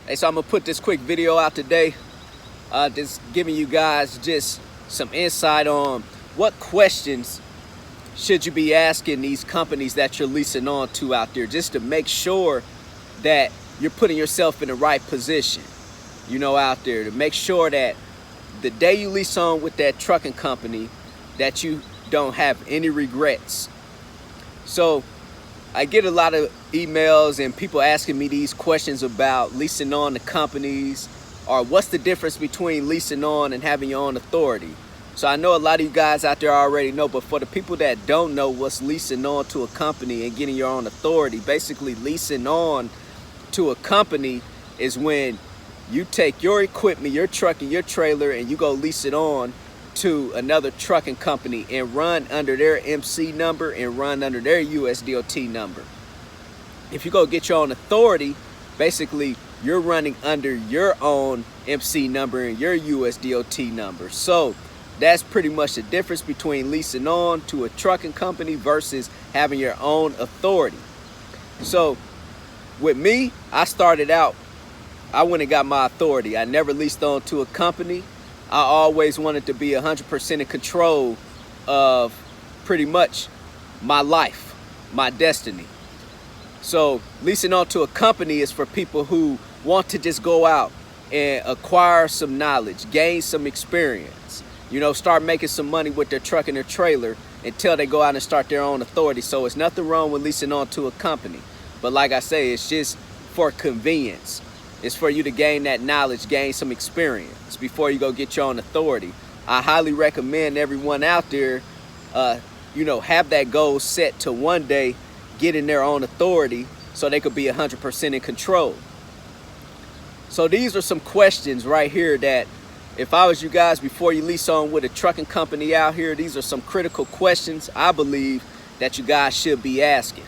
Hey, so I'm gonna put this quick video out today, just giving you guys just some insight on what questions should you be asking these companies that you're leasing on to out there, just to make sure that you're putting yourself in the right position, out there, to make sure that the day you lease on with that trucking company, that you don't have any regrets. So I get a lot of emails and people asking me these questions about leasing on to companies, or what's the difference between leasing on and having your own authority. So I know a lot of you guys out there already know, but for the people that don't know what's leasing on to a company and getting your own authority, basically leasing on to a company is when you take your equipment, your truck and your trailer, and you go lease it on to another trucking company and run under their MC number and run under their USDOT number. If you go get your own authority, basically you're running under your own MC number and your USDOT number. So that's pretty much the difference between leasing on to a trucking company versus having your own authority. So with me, I started out, I went and got my authority. I never leased on to a company. I always wanted to be 100% in control of pretty much my life, my destiny. So leasing on to a company is for people who want to just go out and acquire some knowledge, gain some experience, start making some money with their truck and their trailer until they go out and start their own authority. So it's nothing wrong with leasing on to a company. But like I say, it's just for convenience. It's for you to gain that knowledge, gain some experience before you go get your own authority. I highly recommend everyone out there, have that goal set to one day getting their own authority so they could be 100% in control. So these are some questions right here that if I was you guys, before you lease on with a trucking company out here, these are some critical questions I believe that you guys should be asking.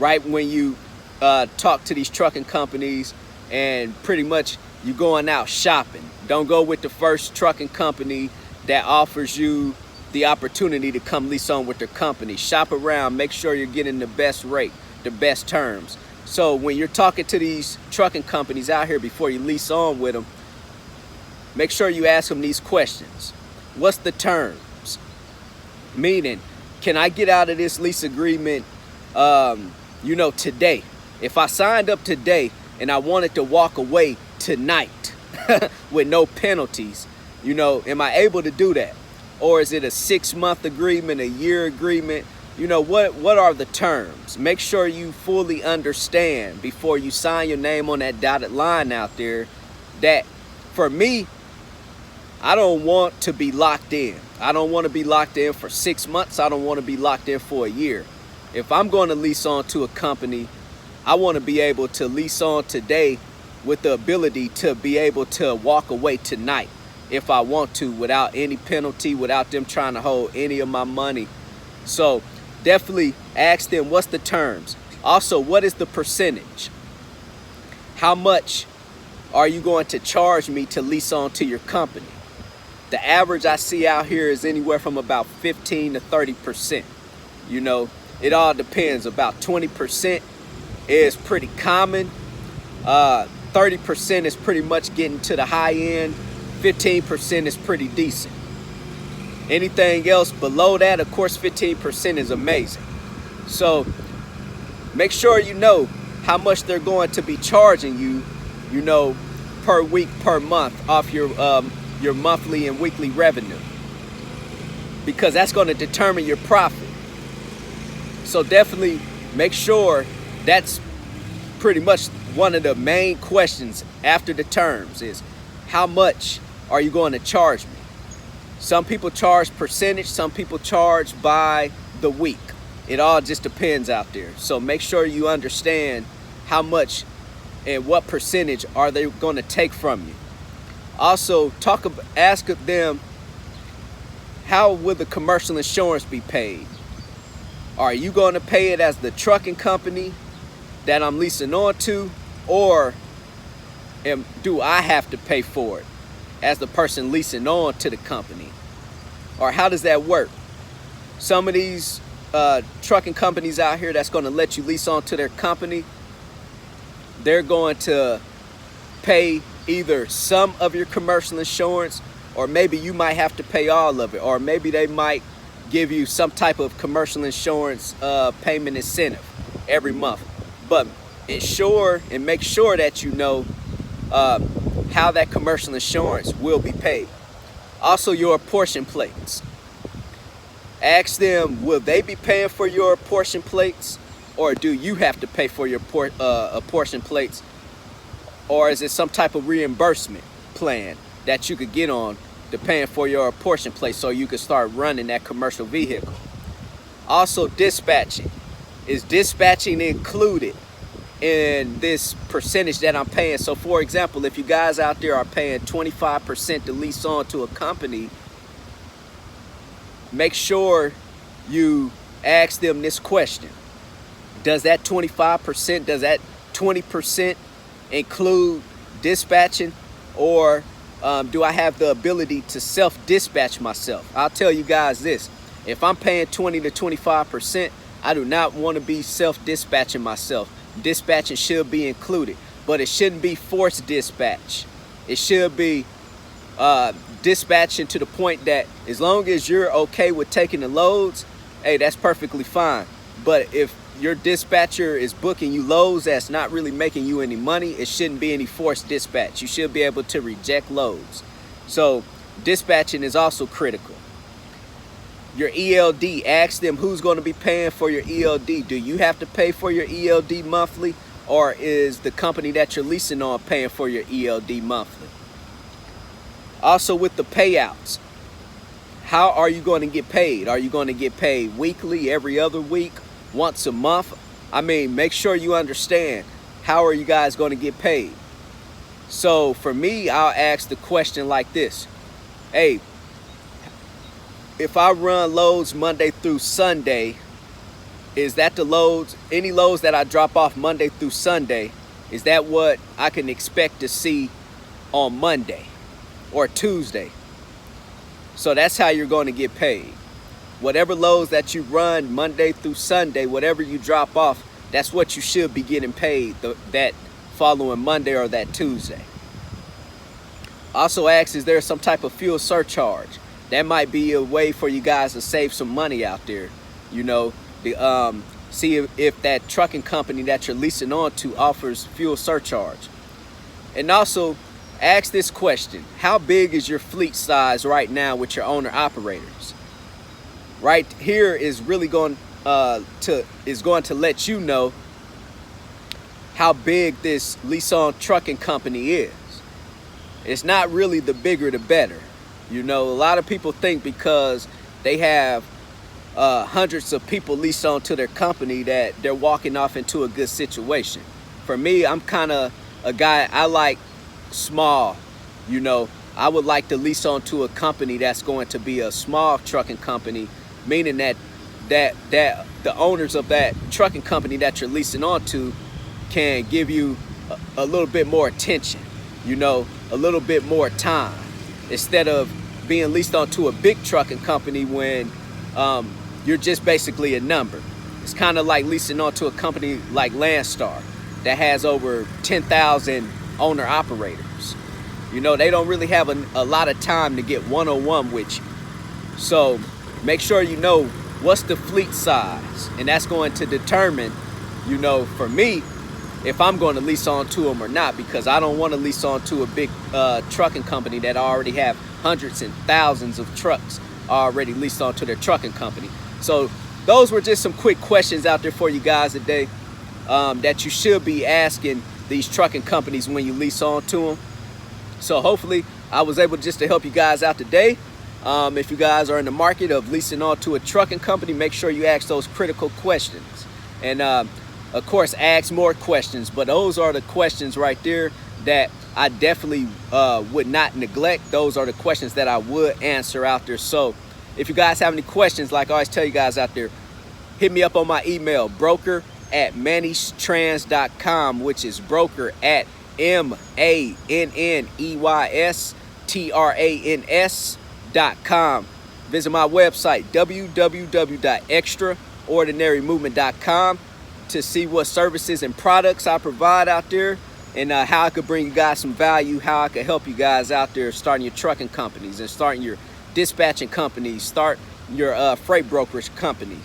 Right when you talk to these trucking companies, and pretty much you going out shopping. Don't go with the first trucking company that offers you the opportunity to come lease on with their company. Shop around, make sure you're getting the best rate, the best terms. So when you're talking to these trucking companies out here before you lease on with them, make sure you ask them these questions. What's the terms? Meaning, can I get out of this lease agreement, today? If I signed up today, and I wanted to walk away tonight with no penalties, am I able to do that? Or is it a 6-month agreement, a year agreement? What are the terms? Make sure you fully understand before you sign your name on that dotted line out there. That for me, I don't want to be locked in. I don't want to be locked in for 6 months. I don't want to be locked in for a year. If I'm going to lease on to a company, I want to be able to lease on today with the ability to be able to walk away tonight if I want to, without any penalty, without them trying to hold any of my money. So definitely ask them, what's the terms? Also, what is the percentage? How much are you going to charge me to lease on to your company? The average I see out here is anywhere from about 15 to 30%. It all depends. About 20% is pretty common. 30% is pretty much getting to the high end. 15% is pretty decent. Anything else below that, of course, 15% is amazing. So make sure you know how much they're going to be charging you, per week, per month off your monthly and weekly revenue, because that's going to determine your profit. So definitely make sure that's pretty much one of the main questions after the terms is, how much are you going to charge me? Some people charge percentage, some people charge by the week. It all just depends out there. So make sure you understand how much and what percentage are they going to take from you. Also, ask them, how will the commercial insurance be paid? Are you going to pay it as the trucking company that I'm leasing on to, or do I have to pay for it as the person leasing on to the company? Or how does that work? Some of these trucking companies out here that's going to let you lease on to their company, they're going to pay either some of your commercial insurance, or maybe you might have to pay all of it, or maybe they might give you some type of commercial insurance payment incentive every month. But make sure that you know how that commercial insurance will be paid. Also, your apportion plates. Ask them, will they be paying for your apportion plates, or do you have to pay for your apportion plates? Or is it some type of reimbursement plan that you could get on to paying for your apportion plate so you can start running that commercial vehicle? Also, dispatching. Is dispatching included in this percentage that I'm paying? So for example, if you guys out there are paying 25% to lease on to a company, make sure you ask them this question. Does that 25%, does that 20% include dispatching, or do I have the ability to self-dispatch myself? I'll tell you guys this. If I'm paying 20 to 25%, I do not want to be self-dispatching myself. Dispatching should be included, but it shouldn't be forced dispatch. It should be dispatching to the point that as long as you're okay with taking the loads, hey, that's perfectly fine. But if your dispatcher is booking you loads that's not really making you any money, it shouldn't be any forced dispatch. You should be able to reject loads. So dispatching is also critical. Your ELD, ask them who's going to be paying for your ELD. Do you have to pay for your ELD monthly, or is the company that you're leasing on paying for your ELD monthly? Also, with the payouts, how are you going to get paid? Are you going to get paid weekly, every other week, once a month? I mean, make sure you understand, how are you guys going to get paid? So for me, I'll ask the question like this. Hey, if I run loads Monday through Sunday, is that the loads, any loads that I drop off Monday through Sunday, is that what I can expect to see on Monday or Tuesday? So that's how you're going to get paid. Whatever loads that you run Monday through Sunday, whatever you drop off, that's what you should be getting paid that following Monday or that Tuesday. Also ask, is there some type of fuel surcharge? That might be a way for you guys to save some money out there. You know, see if that trucking company that you're leasing on to offers fuel surcharge. And also ask this question: how big is your fleet size right now with your owner operators? Right here is really going to let you know how big this lease-on trucking company is. It's not really the bigger the better. You know, a lot of people think because they have hundreds of people leased on to their company that they're walking off into a good situation. For me, I'm kind of a guy, I like small. You know, I would like to lease on to a company that's going to be a small trucking company, meaning that the owners of that trucking company that you're leasing on to can give you a little bit more attention, you know, a little bit more time, instead of being leased onto a big trucking company when you're just basically a number. It's kind of like leasing onto a company like Landstar that has over 10,000 owner operators. You know, they don't really have a lot of time to get one-on-one with you. So make sure you know what's the fleet size, and that's going to determine, you know, for me, if I'm going to lease on to them or not, because I don't want to lease on to a big trucking company that already have hundreds and thousands of trucks already leased onto their trucking company. So those were just some quick questions out there for you guys today that you should be asking these trucking companies when you lease on to them. So hopefully I was able just to help you guys out today. If you guys are in the market of leasing on to a trucking company, make sure you ask those critical questions. And of course, ask more questions, but those are the questions right there that I definitely would not neglect. Those are the questions that I would answer out there. So if you guys have any questions, like I always tell you guys out there, hit me up on my email, broker@mannystrans.com, which is broker@MANNYSTRANS.com. Visit my website, www.extraordinarymovement.com, to see what services and products I provide out there. and how I could bring you guys some value, how I could help you guys out there starting your trucking companies and starting your dispatching companies, start your freight brokerage companies.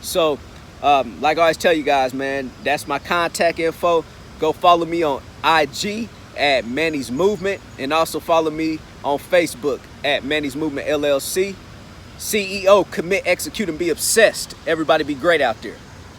So like I always tell you guys, man, that's my contact info. Go follow me on IG at Manny's Movement, and also follow me on Facebook at Manny's Movement LLC. CEO, commit, execute, and be obsessed. Everybody be great out there.